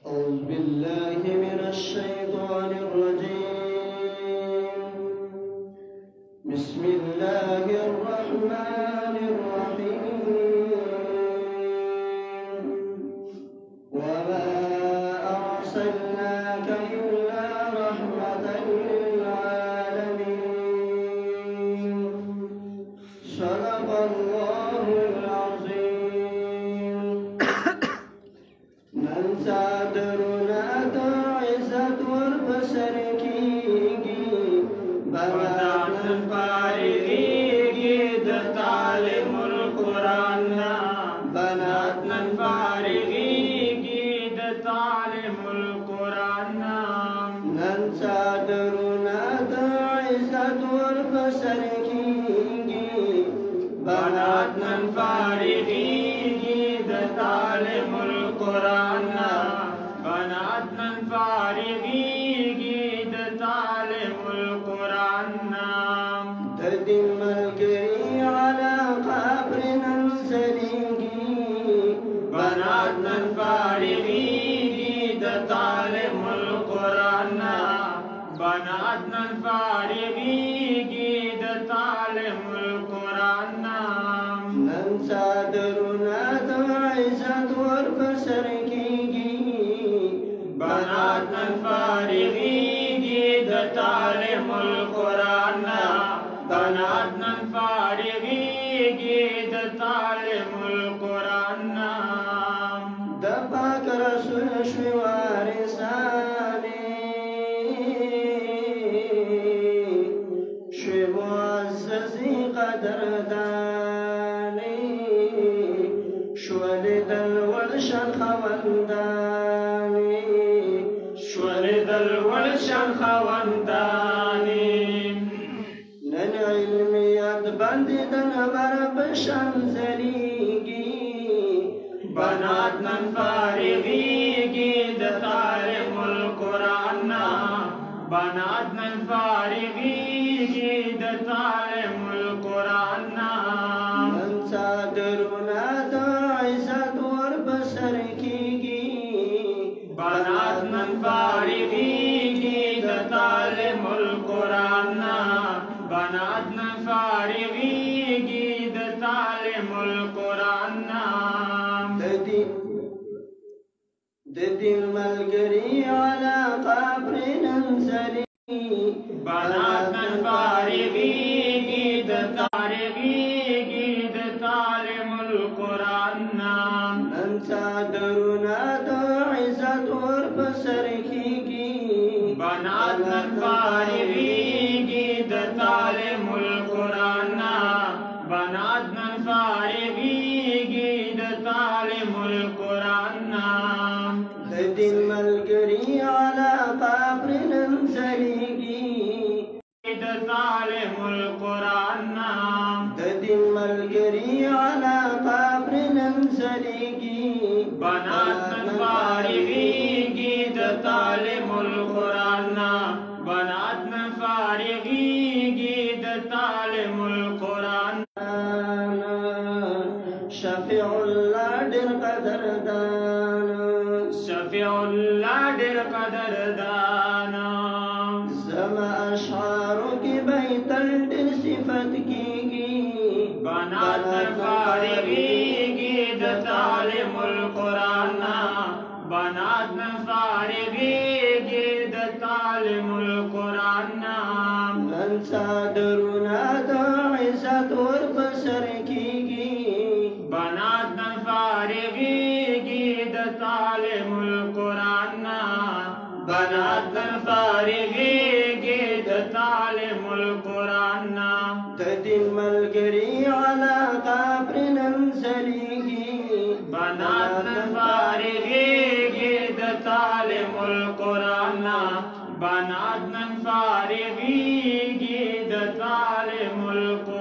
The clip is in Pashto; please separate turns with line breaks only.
أعوذ بالله من الشيطان الرجيم. بسم الله الرحمن الرحيم. وما أرسلناك إلا رحمة للعالمين. صدق الله العظيم. من صادرنا عزت وربسركيگی بناتن فارغیگی دتعلم القرآن بناتن فارغیگی دتعلم القرآن من صادرنا عزت وربسرکیگی بناتن فارغیگی دتعلم القرآن بناتنا فارغیگی دتعلم القرآن دردی ملگری على قبرنا سلیگی بناتنا فارغیگی دتعلم القرآن بناتنا فارغیگی دتعلم القرآن من صادرنا عزت وربسرکیگی بناتن فارغیگی دتعلم القرآن بناتن فارغیگی دتعلم القرآن دپاک رسول شوی وارثانی شوی معززی قدردانی شولد الولشن خواندانی شولد الولشن خواندانی نن علمیت بندیدن بر بشن زلیگی بناتن فارغیگی دتعلم القرآن بناتن فارغیگی دتعلم القرآن من صادرنا عزت وربسرکیگی بناتنا فارغیگی دتعلم القرآن بناتنا فارغیگی دتعلم القرآن ددین ملگری على قبرنا انزلی بناتنا فارغیگی دتعلغیگی دتعلم القرآن من صادرنا عزت وربسرکیگی بناتنا فارغیگی دتعلم القرآن بناتنا فارغیگی دتعلم القرآن ددین ملگری على قبرنا انزلیگی دتعلم القرآن ددین ملگری على قبرنا انزلیگی بناتن فارغیگی دتعلم القرآن بناتن فارغیگی دتعلم القرآن شفیع اللہ ڈر قدردان شفیع اللہ ڈر قدردان زما اشعارو کی بیتل ڈر صفت کیگی بناتن فارغیگی دتعلم القرآن بناتن فارغیگی دتعلم القرآن من صادرنا عزت وربسرکیگی بناتن فارغیگی دتعلم القرآن بناتن فارغیگی دتعلم القرآن ددین ملگری على قبرنا انزلیگی بناتن فارغیگی دتعلم القرآن بناتن فارغیگی دتعلم القرآن